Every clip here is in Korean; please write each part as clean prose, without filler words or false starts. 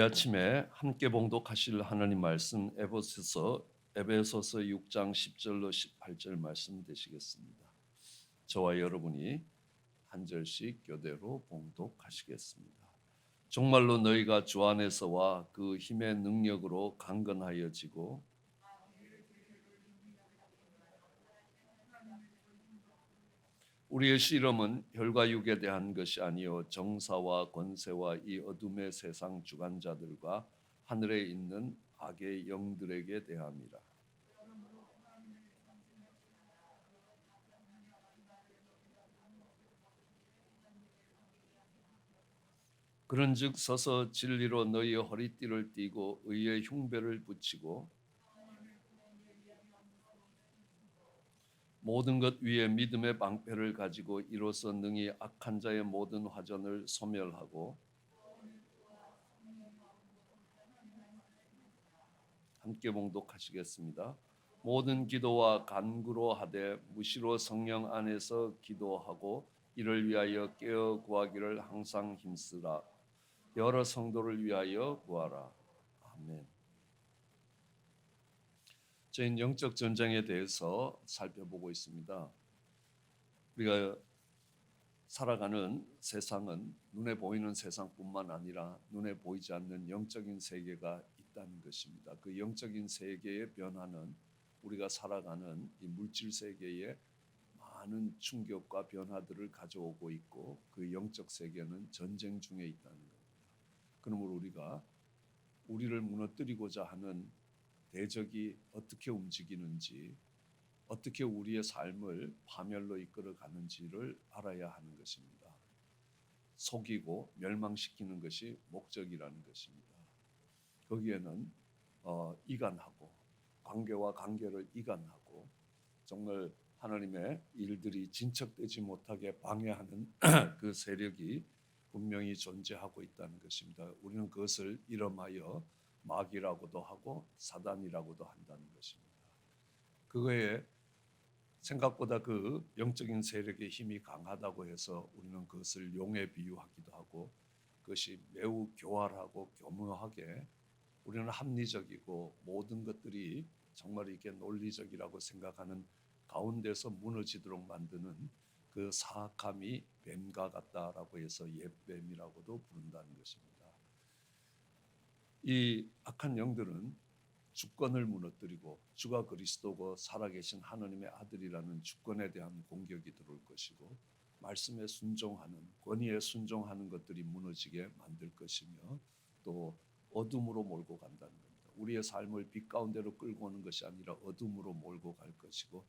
아침에 함께 봉독하실 하나님 말씀 에베소서 6장 10절로 18절 말씀 되시겠습니다. 저와 여러분이 한 절씩 교대로 봉독하시겠습니다. 정말로 너희가 주 안에서와 그 힘의 능력으로 강건하여지고 우리의 씨름은 혈과 육에 대한 것이 아니요 정사와 권세와 이 어둠의 세상 주관자들과 하늘에 있는 악의 영들에게 대함이라. 그런즉 서서 진리로 너희의 허리띠를 띠고 의의 흉배를 붙이고 모든 것 위에 믿음의 방패를 가지고 이로써 능히 악한 자의 모든 화전을 소멸하고 함께 봉독하시겠습니다. 모든 기도와 간구로 하되 무시로 성령 안에서 기도하고 이를 위하여 깨어 구하기를 항상 힘쓰라. 여러 성도를 위하여 구하라. 아멘. 저희는 영적 전쟁에 대해서 살펴보고 있습니다. 우리가 살아가는 세상은 눈에 보이는 세상뿐만 아니라 눈에 보이지 않는 영적인 세계가 있다는 것입니다. 그 영적인 세계의 변화는 우리가 살아가는 이 물질 세계에 많은 충격과 변화들을 가져오고 있고 그 영적 세계는 전쟁 중에 있다는 겁니다. 그러므로 우리가 우리를 무너뜨리고자 하는 대적이 어떻게 움직이는지, 어떻게 우리의 삶을 파멸로 이끌어 가는지를 알아야 하는 것입니다. 속이고 멸망시키는 것이 목적이라는 것입니다. 거기에는 이간하고 관계와 관계를 이간하고 정말 하나님의 일들이 진척되지 못하게 방해하는 그 세력이 분명히 존재하고 있다는 것입니다. 우리는 그것을 이름하여 마귀라고도 하고 사단이라고도 한다는 것입니다. 그거에 생각보다 그 영적인 세력의 힘이 강하다고 해서 우리는 그것을 용에 비유하기도 하고 그것이 매우 교활하고 교묘하게 우리는 합리적이고 모든 것들이 정말 이게 논리적이라고 생각하는 가운데서 무너지도록 만드는 그 사악함이 뱀과 같다라고 해서 옛뱀이라고도 부른다는 것입니다. 이 악한 영들은 주권을 무너뜨리고 주가 그리스도고 살아계신 하나님의 아들이라는 주권에 대한 공격이 들어올 것이고 말씀에 순종하는 권위에 순종하는 것들이 무너지게 만들 것이며 또 어둠으로 몰고 간다는 겁니다. 우리의 삶을 빛 가운데로 끌고 오는 것이 아니라 어둠으로 몰고 갈 것이고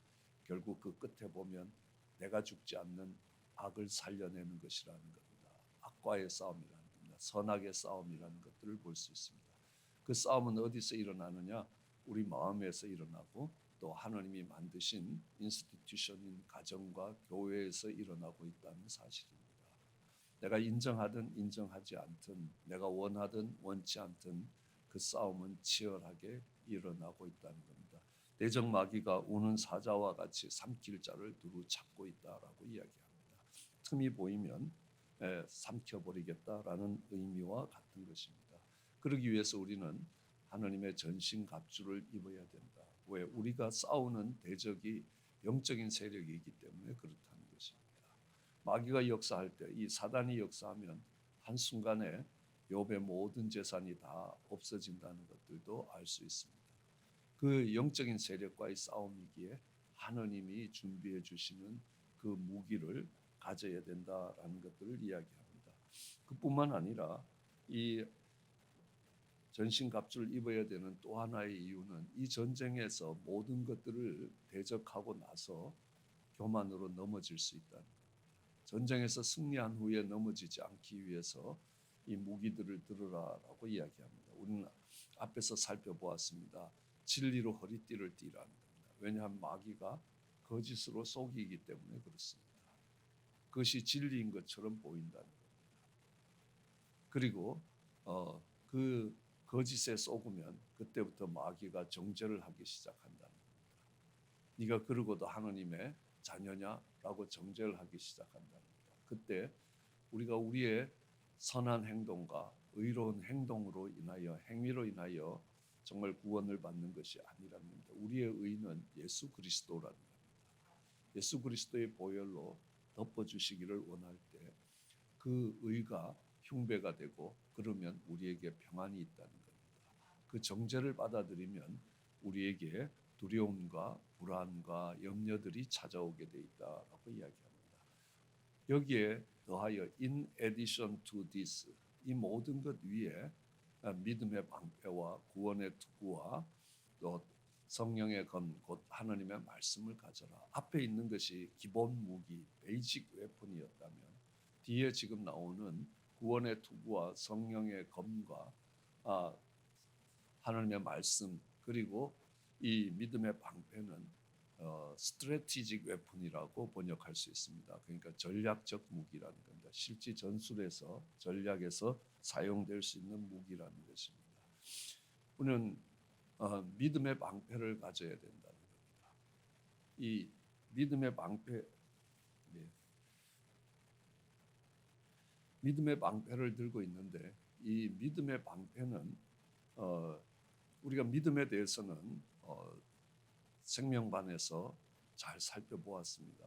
결국 그 끝에 보면 내가 죽지 않는 악을 살려내는 것이라는 겁니다. 악과의 싸움이라는 겁니다. 선악의 싸움이라는 것들을 볼 수 있습니다. 그 싸움은 어디서 일어나느냐? 우리 마음에서 일어나고 또 하나님이 만드신 인스티튜션인 가정과 교회에서 일어나고 있다는 사실입니다. 내가 인정하든 인정하지 않든 내가 원하든 원치 않든 그 싸움은 치열하게 일어나고 있다는 겁니다. 대적 마귀가 우는 사자와 같이 삼킬 자를 두루 찾고 있다라고 이야기합니다. 틈이 보이면 삼켜버리겠다라는 의미와 같은 것입니다. 그러기 위해서 우리는 하나님의 전신갑주를 입어야 된다. 왜? 우리가 싸우는 대적이 영적인 세력이기 때문에 그렇다는 것입니다. 마귀가 역사할 때, 이 사단이 역사하면 한순간에 욥의 모든 재산이 다 없어진다는 것들도 알 수 있습니다. 그 영적인 세력과의 싸움이기에 하나님이 준비해 주시는 그 무기를 가져야 된다라는 것들을 이야기합니다. 그뿐만 아니라 이 전신갑주를 입어야 되는 또 하나의 이유는 이 전쟁에서 모든 것들을 대적하고 나서 교만으로 넘어질 수 있다는 겁니다. 전쟁에서 승리한 후에 넘어지지 않기 위해서 이 무기들을 들으라라고 이야기합니다. 우리는 앞에서 살펴보았습니다. 진리로 허리띠를 띠라는 겁니다. 왜냐하면 마귀가 거짓으로 속이기 때문에 그렇습니다. 그것이 진리인 것처럼 보인다는 겁니다. 그리고 그 거짓에 속으면 그때부터 마귀가 정죄를 하기 시작한다는 겁니다. 네가 그러고도 하나님의 자녀냐라고 정죄를 하기 시작한다는 겁니다. 그때 우리가 우리의 선한 행동과 의로운 행동으로 인하여 행위로 인하여 정말 구원을 받는 것이 아니라는 겁니다. 우리의 의는 예수 그리스도라는 겁니다. 예수 그리스도의 보혈로 덮어주시기를 원할 때 그 의가 흉배가 되고 그러면 우리에게 평안이 있다는 겁니다. 그 정죄를 받아들이면 우리에게 두려움과 불안과 염려들이 찾아오게 돼 있다라고 이야기합니다. 여기에 더하여 in addition to this 이 모든 것 위에 믿음의 방패와 구원의 투구와 또 성령의 검 곧 하나님의 말씀을 가져라. 앞에 있는 것이 기본 무기, 베이직 웨폰이었다면 뒤에 지금 나오는 구원의 투구와 성령의 검과 하나님의 말씀 그리고 이 믿음의 방패는 스트래티직 웨폰이라고 번역할 수 있습니다. 그러니까 전략적 무기라는 겁니다. 실제 전술에서 전략에서 사용될 수 있는 무기라는 것입니다. 우리는 믿음의 방패를 가져야 된다는 겁니다. 이 믿음의 방패, 믿음의 방패를 들고 있는데 이 믿음의 방패는 우리가 믿음에 대해서는 생명반에서 잘 살펴보았습니다.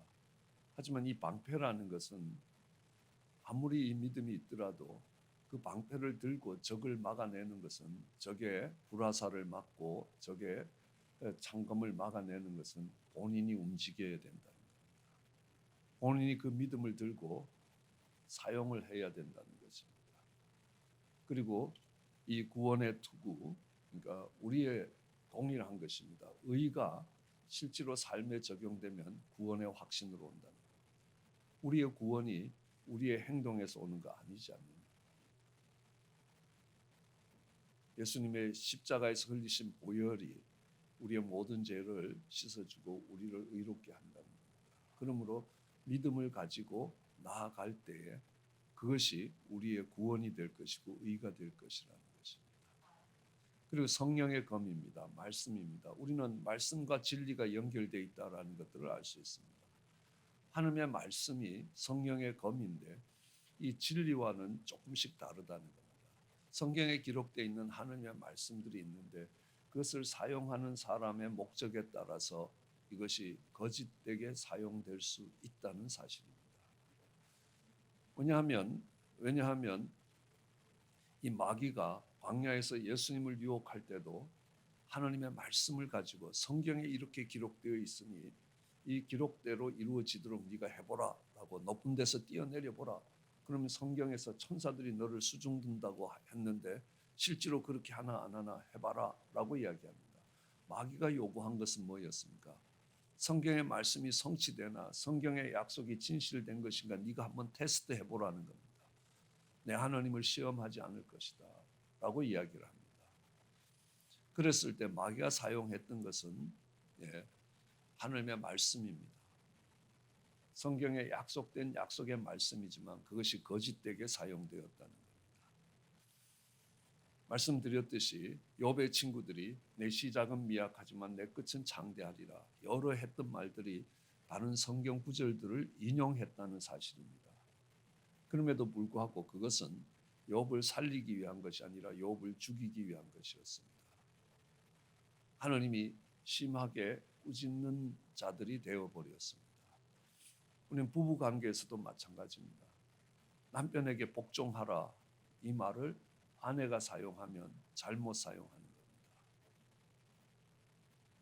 하지만 이 방패라는 것은 아무리 이 믿음이 있더라도 그 방패를 들고 적을 막아내는 것은 적의 불화살을 막고 적의 창검을 막아내는 것은 본인이 움직여야 된다는 겁니다. 본인이 그 믿음을 들고 사용을 해야 된다는 것입니다. 그리고 이 구원의 투구, 그러니까 우리의 동일한 것입니다. 의가 실제로 삶에 적용되면 구원의 확신으로 온다는 겁니다. 우리의 구원이 우리의 행동에서 오는 거 아니지 않느냐. 예수님의 십자가에서 흘리신 보혈이 우리의 모든 죄를 씻어주고 우리를 의롭게 한다는 겁니다. 그러므로 믿음을 가지고 나아갈 때에 그것이 우리의 구원이 될 것이고 의가 될 것이라는 것입니다. 그리고 성령의 검입니다. 말씀입니다. 우리는 말씀과 진리가 연결되어 있다는 것들을 알 수 있습니다. 하나님의 말씀이 성령의 검인데 이 진리와는 조금씩 다르다는 겁니다. 성경에 기록되어 있는 하나님의 말씀들이 있는데 그것을 사용하는 사람의 목적에 따라서 이것이 거짓되게 사용될 수 있다는 사실입니다. 왜냐하면 이 마귀가 광야에서 예수님을 유혹할 때도 하나님의 말씀을 가지고 성경에 이렇게 기록되어 있으니 이 기록대로 이루어지도록 네가 해보라 라고 높은 데서 뛰어내려 보라. 그러면 성경에서 천사들이 너를 수중든다고 했는데 실제로 그렇게 하나 안 하나 해봐라 라고 이야기합니다. 마귀가 요구한 것은 뭐였습니까? 성경의 말씀이 성취되나 성경의 약속이 진실된 것인가 네가 한번 테스트 해보라는 겁니다. 내 하나님을 시험하지 않을 것이다 라고 이야기를 합니다. 그랬을 때 마귀가 사용했던 것은 하나님의 말씀입니다. 성경에 약속된 약속의 말씀이지만 그것이 거짓되게 사용되었다는 겁니다. 말씀드렸듯이 욥의 친구들이 내 시작은 미약하지만 내 끝은 장대하리라 여러 했던 말들이 다른 성경 구절들을 인용했다는 사실입니다. 그럼에도 불구하고 그것은 욥을 살리기 위한 것이 아니라 욥을 죽이기 위한 것이었습니다. 하나님이 심하게 꾸짖는 자들이 되어버렸습니다. 우리는 부부관계에서도 마찬가지입니다. 남편에게 복종하라 이 말을 아내가 사용하면 잘못 사용하는 겁니다.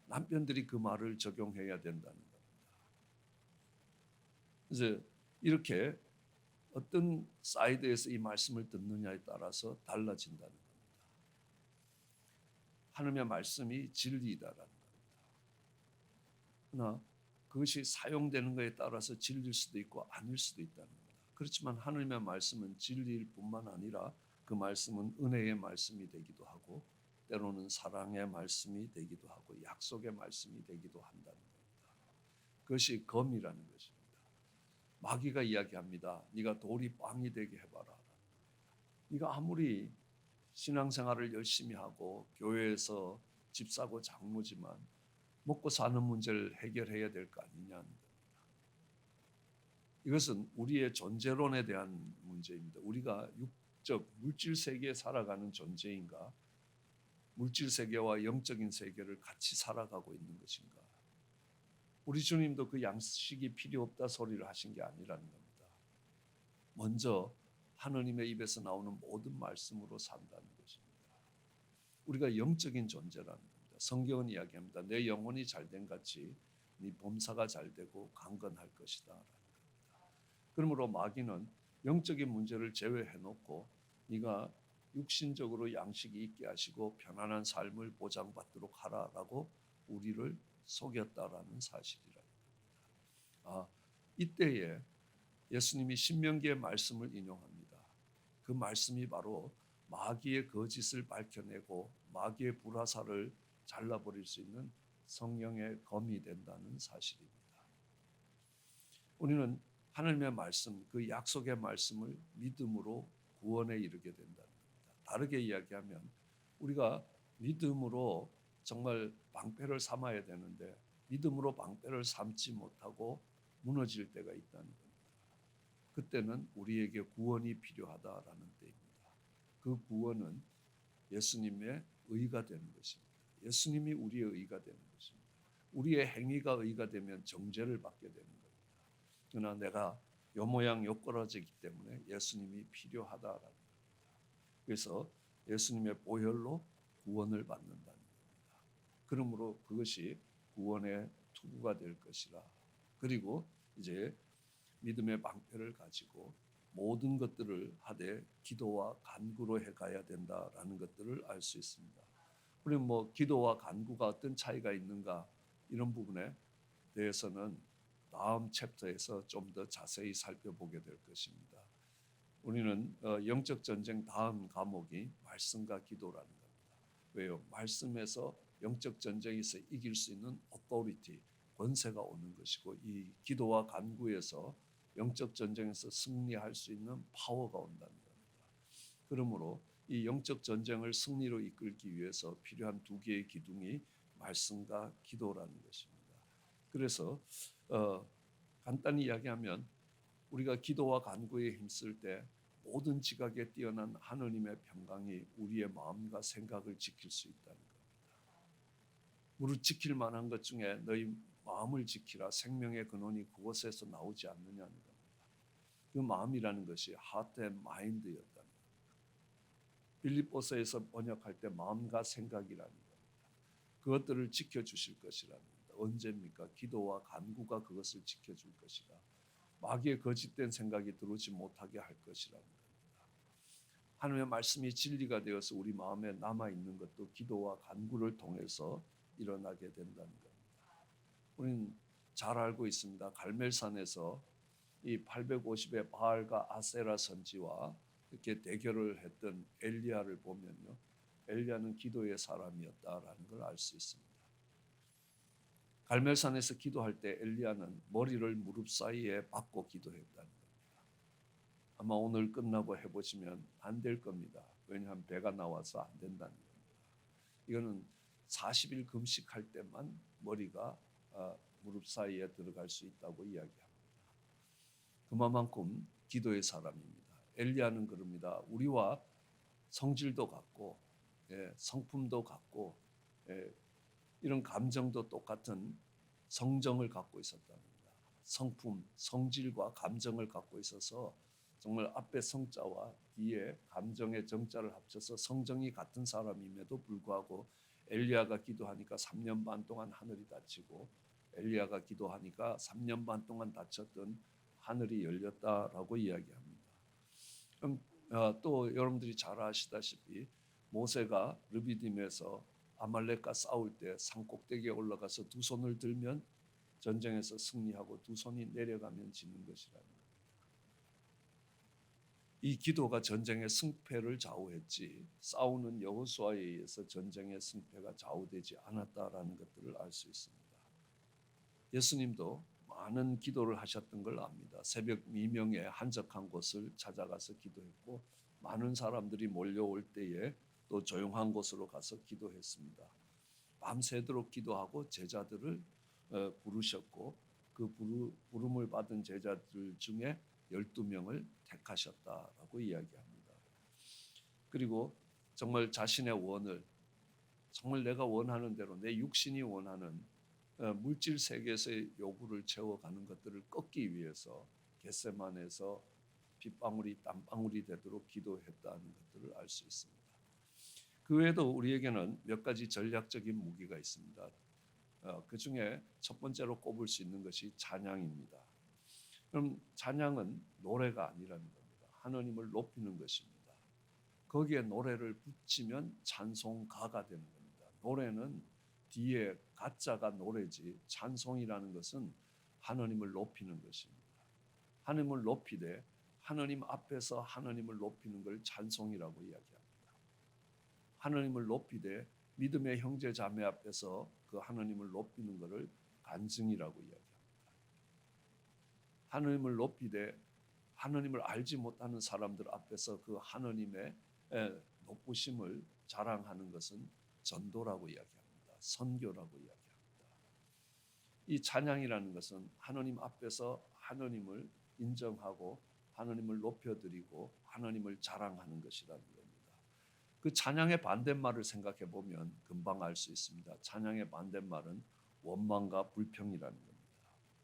남편들이 그 말을 적용해야 된다는 겁니다. 그래서 이렇게 어떤 사이드에서 이 말씀을 듣느냐에 따라서 달라진다는 겁니다. 하나님의 말씀이 진리이다라는 겁니다. 그러나 그것이 사용되는 것에 따라서 진리일 수도 있고 아닐 수도 있다는 겁니다. 그렇지만 하나님의 말씀은 진리일 뿐만 아니라 그 말씀은 은혜의 말씀이 되기도 하고 때로는 사랑의 말씀이 되기도 하고 약속의 말씀이 되기도 한다는 겁니다. 그것이 검이라는 것입니다. 마귀가 이야기합니다. 네가 돌이 빵이 되게 해봐라. 네가 아무리 신앙생활을 열심히 하고 교회에서 집 사고 장모지만 먹고 사는 문제를 해결해야 될 거 아니냐는 겁니다. 이것은 우리의 존재론에 대한 문제입니다. 존재입니다. 우리가 육적 물질 세계에 살아가는 존재인가? 물질 세계와 영적인 세계를 같이 살아가고 있는 것인가? 우리 주님도 그 양식이 필요 없다 소리를 하신 게 아니라는 겁니다. 먼저 하느님의 입에서 나오는 모든 말씀으로 산다는 것입니다. 우리가 영적인 존재라는 겁니다. 성경은 이야기합니다. 내 영혼이 잘된 같이 네 범사가 잘되고 강건할 것이다 라는 겁니다. 그러므로 마귀는 영적인 문제를 제외해놓고 네가 육신적으로 양식이 있게 하시고 편안한 삶을 보장받도록 하라라고 우리를 속였다라는 사실이라는 겁니다. 이때에 예수님이 신명기의 말씀을 인용합니다. 그 말씀이 바로 마귀의 거짓을 밝혀내고 마귀의 불화살을 잘라버릴 수 있는 성령의 검이 된다는 사실입니다. 우리는 하나님의 말씀, 그 약속의 말씀을 믿음으로 구원에 이르게 된다는 겁니다. 다르게 이야기하면 우리가 믿음으로 정말 방패를 삼아야 되는데 믿음으로 방패를 삼지 못하고 무너질 때가 있다는 겁니다. 그때는 우리에게 구원이 필요하다라는 때입니다. 그 구원은 예수님의 의가 되는 것입니다. 예수님이 우리의 의가 되는 것입니다. 우리의 행위가 의가 되면 정죄를 받게 되는 겁니다. 그러나 내가 요 모양 요 꼬라지기 때문에 예수님이 필요하다라는 겁니다. 그래서 예수님의 보혈로 구원을 받는다는 겁니다. 그러므로 그것이 구원의 투구가 될 것이라. 그리고 이제 믿음의 방패를 가지고 모든 것들을 하되 기도와 간구로 해가야 된다라는 것들을 알 수 있습니다. 우리는 기도와 간구가 어떤 차이가 있는가 이런 부분에 대해서는 다음 챕터에서 좀 더 자세히 살펴보게 될 것입니다. 우리는 영적 전쟁 다음 과목이 말씀과 기도라는 겁니다. 왜요? 말씀에서 영적 전쟁에서 이길 수 있는 authority, 권세가 오는 것이고 이 기도와 간구에서 영적 전쟁에서 승리할 수 있는 파워가 온다는 겁니다. 그러므로 이 영적 전쟁을 승리로 이끌기 위해서 필요한 두 개의 기둥이 말씀과 기도라는 것입니다. 그래서 간단히 이야기하면 우리가 기도와 간구에 힘쓸 때 모든 지각에 뛰어난 하느님의 평강이 우리의 마음과 생각을 지킬 수 있다는 겁니다. 무릇 지킬 만한 것 중에 너희 마음을 지키라. 생명의 근원이 그곳에서 나오지 않느냐는 겁니다. 그 마음이라는 것이 heart and mind였다는 겁니다. 빌립보서에서 번역할 때 마음과 생각이라는 겁니다. 그것들을 지켜주실 것이라는 겁니다. 언제입니까? 기도와 간구가 그것을 지켜줄 것이라. 마귀의 거짓된 생각이 들어오지 못하게 할 것이라는 겁니다. 하나님의 말씀이 진리가 되어서 우리 마음에 남아있는 것도 기도와 간구를 통해서 일어나게 된다는 겁니다. 우리는 잘 알고 있습니다. 갈멜산에서 이 850의 바알과 아세라 선지와 이렇게 대결을 했던 엘리야를 보면요. 엘리야는 기도의 사람이었다라는 걸 알 수 있습니다. 갈멜산에서 기도할 때 엘리야는 머리를 무릎 사이에 박고 기도했다는 겁니다. 아마 오늘 끝나고 해보시면 안 될 겁니다. 왜냐하면 배가 나와서 안 된다는 겁니다. 이거는 40일 금식할 때만 머리가 무릎 사이에 들어갈 수 있다고 이야기합니다. 그만큼 기도의 사람입니다. 엘리야는 그럽니다. 우리와 성질도 같고 성품도 같고 이런 감정도 똑같은 성정을 갖고 있었답니다. 성품, 성질과 감정을 갖고 있어서 정말 앞에 성자와 뒤에 감정의 정자를 합쳐서 성정이 같은 사람임에도 불구하고 엘리야가 기도하니까 3년 반 동안 하늘이 닫히고 엘리야가 기도하니까 3년 반 동안 닫혔던 하늘이 열렸다라고 이야기합니다. 그럼 또 여러분들이 잘 아시다시피 모세가 르비딤에서 아말렉과 싸울 때 산꼭대기에 올라가서 두 손을 들면 전쟁에서 승리하고 두 손이 내려가면 지는 것이라는 겁니다. 이 기도가 전쟁의 승패를 좌우했지 싸우는 여호수아에 의해서 전쟁의 승패가 좌우되지 않았다라는 것들을 알 수 있습니다. 예수님도 많은 기도를 하셨던 걸 압니다. 새벽 미명에 한적한 곳을 찾아가서 기도했고 많은 사람들이 몰려올 때에 또 조용한 곳으로 가서 기도했습니다. 밤새도록 기도하고 제자들을 부르셨고 그 부름을 받은 제자들 중에 12명을 택하셨다라고 이야기합니다. 그리고 정말 자신의 원을 정말 내가 원하는 대로 내 육신이 원하는 물질 세계에서의 요구를 채워가는 것들을 꺾기 위해서 겟세마네에서 빗방울이 땀방울이 되도록 기도했다는 것들을 알 수 있습니다. 그 외에도 우리에게는 몇 가지 전략적인 무기가 있습니다. 그 중에 첫 번째로 꼽을 수 있는 것이 찬양입니다. 그럼 찬양은 노래가 아니라는 겁니다. 하나님을 높이는 것입니다. 거기에 노래를 붙이면 찬송가가 되는 겁니다. 노래는 뒤에 가짜가 노래지 찬송이라는 것은 하나님을 높이는 것입니다. 하나님을 높이되 하나님 앞에서 하나님을 높이는 걸 찬송이라고 이야기합니다. 하나님을 높이되 믿음의 형제 자매 앞에서 그 하나님을 높이는 것을 간증이라고 이야기합니다. 하나님을 높이되 하나님을 알지 못하는 사람들 앞에서 그 하나님의 높으심을 자랑하는 것은 전도라고 이야기합니다. 선교라고 이야기합니다. 이 찬양이라는 것은 하나님 앞에서 하나님을 인정하고 하나님을 높여드리고 하나님을 자랑하는 것이라는 겁니다. 그 찬양의 반대말을 생각해 보면 금방 알 수 있습니다. 찬양의 반대말은 원망과 불평이라는 겁니다.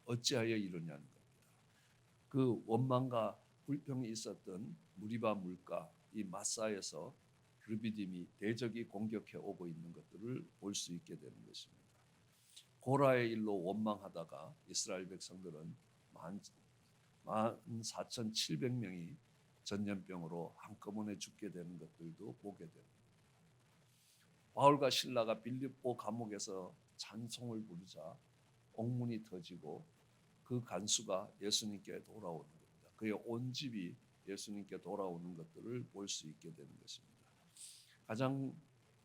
어찌하여 이러냐는 겁니다. 그 원망과 불평이 있었던 무리바 물가 이 마사에서 르비딤이 대적이 공격해 오고 있는 것들을 볼 수 있게 되는 것입니다. 고라의 일로 원망하다가 이스라엘 백성들은 14,700명이 전염병으로 한꺼번에 죽게 되는 것들도 보게 됩니다. 바울과 실라가 빌립보 감옥에서 찬송을 부르자 옥문이 터지고 그 간수가 예수님께 돌아오는 겁니다. 그의 온 집이 예수님께 돌아오는 것들을 볼 수 있게 되는 것입니다.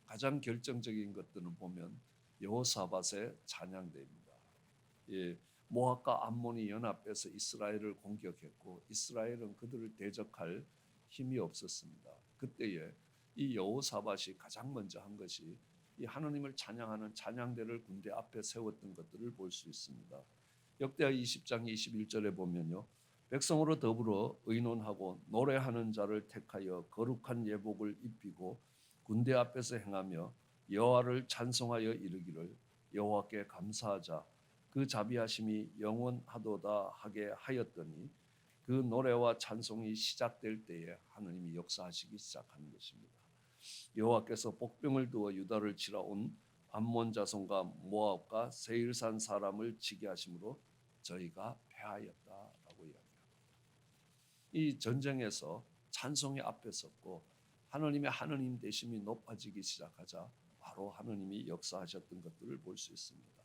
가장 결정적인 것들은 보면 여호사밧의 찬양대입니다. 모압과 암몬이 연합해서 이스라엘을 공격했고 이스라엘은 그들을 대적할 힘이 없었습니다. 그때에 이 여호사밧이 가장 먼저 한 것이 이 하나님을 찬양하는 찬양대를 군대 앞에 세웠던 것들을 볼 수 있습니다. 역대하 20장 21절에 보면요. 백성으로 더불어 의논하고 노래하는 자를 택하여 거룩한 예복을 입히고 군대 앞에서 행하며 여호와를 찬송하여 이르기를 여호와께 감사하자 그 자비하심이 영원하도다 하게 하였더니 그 노래와 찬송이 시작될 때에 하나님이 역사하시기 시작하는 것입니다. 여호와께서 복병을 두어 유다를 치러 온 암몬 자손과 모압과 세일산 사람을 치게 하심으로 저희가 패하였다라고 이야기합니다. 이 전쟁에서 찬송이 앞에 섰고 하나님의 하나님 되심이 높아지기 시작하자 바로 하나님이 역사하셨던 것들을 볼 수 있습니다.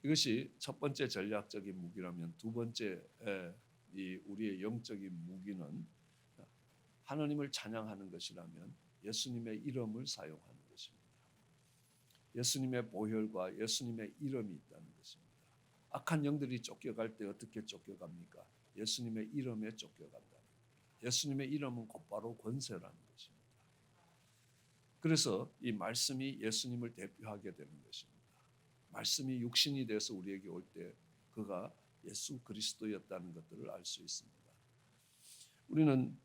이것이 첫 번째 전략적인 무기라면 두 번째 우리의 영적인 무기는 하나님을 찬양하는 것이라면 예수님의 이름을 사용하는 것입니다. 예수님의 보혈과 예수님의 이름이 있다는 것입니다. 악한 영들이 쫓겨갈 때 어떻게 쫓겨갑니까? 예수님의 이름에 쫓겨간다. 예수님의 이름은 곧바로 권세라는 것입니다. 그래서 이 말씀이 예수님을 대표하게 되는 것입니다. 말씀이 육신이 돼서 우리에게 올 때 그가 예수 그리스도였다는 것들을 알 수 있습니다. 우리는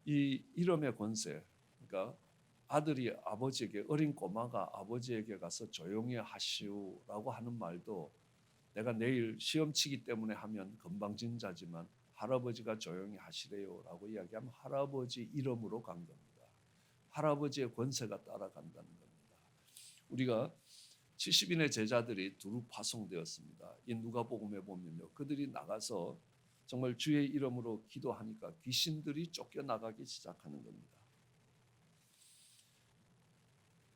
이 이름의 권세, 그러니까 아들이 아버지에게 어린 꼬마가 아버지에게 가서 조용히 하시오라고 하는 말도 내가 내일 시험 치기 때문에 하면 건방진 자지만 할아버지가 조용히 하시래요라고 이야기하면 할아버지 이름으로 간 겁니다. 할아버지의 권세가 따라간다는 겁니다. 우리가 70인의 제자들이 두루 파송되었습니다. 이 누가복음에 보면요. 그들이 나가서 정말 주의 이름으로 기도하니까 귀신들이 쫓겨나가기 시작하는 겁니다.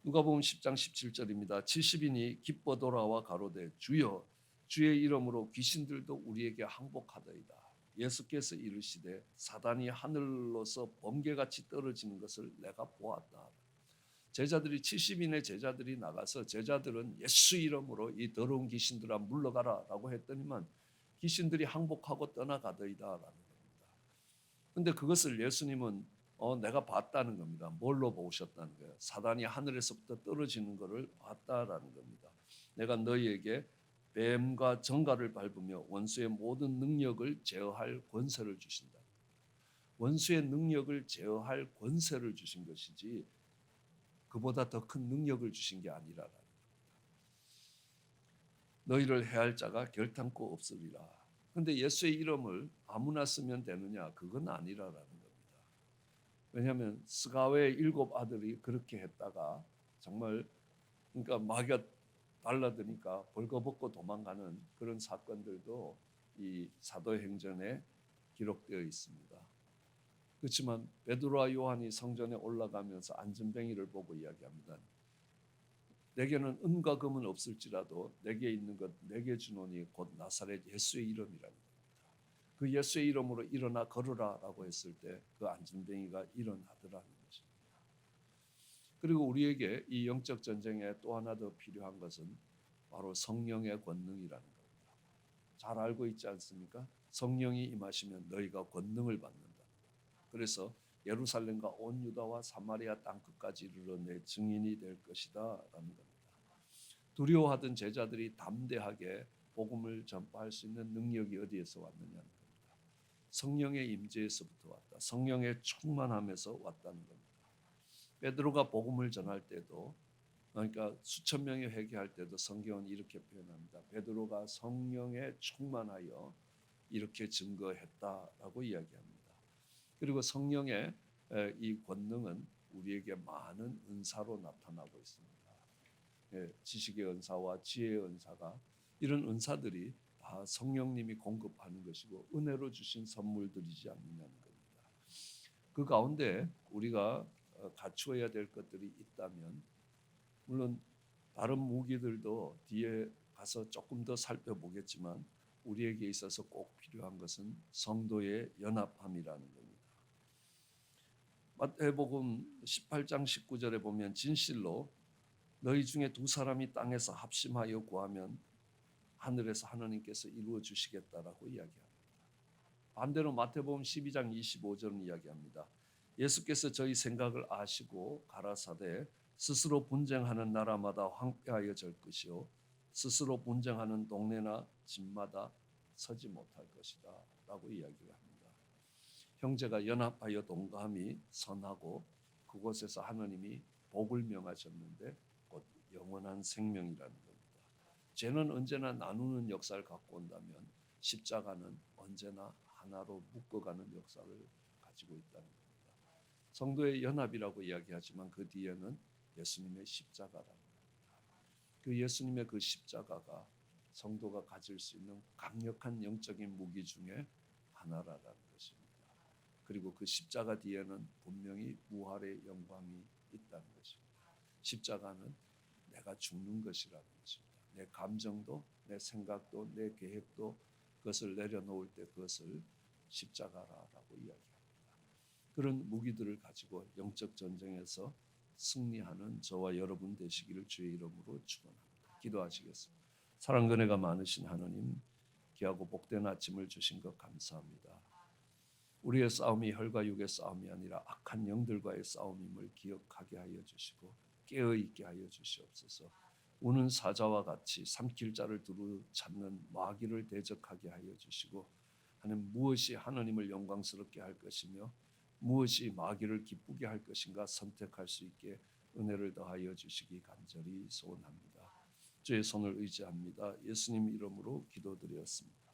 누가복음 10장 17절입니다. 70인이 기뻐 돌아와 가로되 주여 주의 이름으로 귀신들도 우리에게 항복하더이다. 예수께서 이르시되 사단이 하늘로서 번개같이 떨어지는 것을 내가 보았다. 제자들이 70인의 제자들이 나가서 제자들은 예수 이름으로 이 더러운 귀신들아 물러가라라고 했더니만 귀신들이 항복하고 떠나가더이다라는 겁니다. 근데 그것을 예수님은 내가 봤다는 겁니다. 뭘로 보셨다는 거예요? 사단이 하늘에서부터 떨어지는 것을 봤다라는 겁니다. 내가 너희에게 뱀과 정갈을 밟으며 원수의 모든 능력을 제어할 권세를 주신다. 원수의 능력을 제어할 권세를 주신 것이지 그보다 더 큰 능력을 주신 게 아니라라는 겁니다. 너희를 해할 자가 결탄코 없으리라. 그런데 예수의 이름을 아무나 쓰면 되느냐? 그건 아니라라는 겁니다. 왜냐하면 스가랴의 7 아들이 그렇게 했다가 정말 그러니까 마귀가 달라드니까 벌거벗고 도망가는 그런 사건들도 이 사도행전에 기록되어 있습니다. 그렇지만 베드로와 요한이 성전에 올라가면서 안전뱅이를 보고 이야기합니다. 내게는 은과 금은 없을지라도 내게 있는 것 내게 주노니 곧 나사렛 예수의 이름이라는 겁니다. 그 예수의 이름으로 일어나 걸으라라고 했을 때 그 안전뱅이가 일어나더라는 것입니다. 그리고 우리에게 이 영적 전쟁에 또 하나 더 필요한 것은 바로 성령의 권능이라는 겁니다. 잘 알고 있지 않습니까? 성령이 임하시면 너희가 권능을 받는다. 그래서 예루살렘과 온 유다와 사마리아 땅 끝까지 이르러 내 증인이 될 것이다 라는 겁니다. 두려워하던 제자들이 담대하게 복음을 전파할 수 있는 능력이 어디에서 왔느냐는 겁니다. 성령의 임재에서부터 왔다. 성령의 충만함에서 왔다는 겁니다. 베드로가 복음을 전할 때도 그러니까 수천 명이 회개할 때도 성경은 이렇게 표현합니다. 베드로가 성령에 충만하여 이렇게 증거했다라고 이야기합니다. 그리고 성령의 이 권능은 우리에게 많은 은사로 나타나고 있습니다. 지식의 은사와 지혜의 은사가 이런 은사들이 다 성령님이 공급하는 것이고 은혜로 주신 선물들이지 않느냐는 겁니다. 그 가운데 우리가 갖추어야 될 것들이 있다면 물론 다른 무기들도 뒤에 가서 조금 더 살펴보겠지만 우리에게 있어서 꼭 필요한 것은 성도의 연합함이라는 겁니다. 마태복음 18장 19절에 보면 진실로 너희 중에 두 사람이 땅에서 합심하여 구하면 하늘에서 하나님께서 이루어 주시겠다라고 이야기합니다. 반대로 마태복음 12장 25절은 이야기합니다. 예수께서 저희 생각을 아시고 가라사대 스스로 분쟁하는 나라마다 황폐하여 절 것이요 스스로 분쟁하는 동네나 집마다 서지 못할 것이다 라고 이야기를 합니다. 형제가 연합하여 동감이 선하고 그곳에서 하나님이 복을 명하셨는데 곧 영원한 생명이라는 겁니다. 죄는 언제나 나누는 역사를 갖고 온다면 십자가는 언제나 하나로 묶어가는 역사를 가지고 있다는 겁니다. 성도의 연합이라고 이야기하지만 그 뒤에는 예수님의 십자가라는 겁니다. 그 예수님의 그 십자가가 성도가 가질 수 있는 강력한 영적인 무기 중에 하나라는 것입니다. 그리고 그 십자가 뒤에는 분명히 부활의 영광이 있다는 것입니다. 십자가는 내가 죽는 것이라는 것입니다. 내 감정도 내 생각도 내 계획도 그것을 내려놓을 때 그것을 십자가라고 이야기합니다. 그런 무기들을 가지고 영적 전쟁에서 승리하는 저와 여러분 되시기를 주의 이름으로 축원합니다. 기도하시겠습니다. 사랑 은혜가 많으신 하나님, 귀하고 복된 아침을 주신 것 감사합니다. 우리의 싸움이 혈과 육의 싸움이 아니라 악한 영들과의 싸움임을 기억하게 하여 주시고 깨어있게 하여 주시옵소서. 우는 사자와 같이 삼킬 자를 두루 찾는 마귀를 대적하게 하여 주시고 하나님 무엇이 하나님을 영광스럽게 할 것이며 무엇이 마귀를 기쁘게 할 것인가 선택할 수 있게 은혜를 더하여 주시기 간절히 소원합니다. 주의 손을 의지합니다. 예수님 이름으로 기도드렸습니다.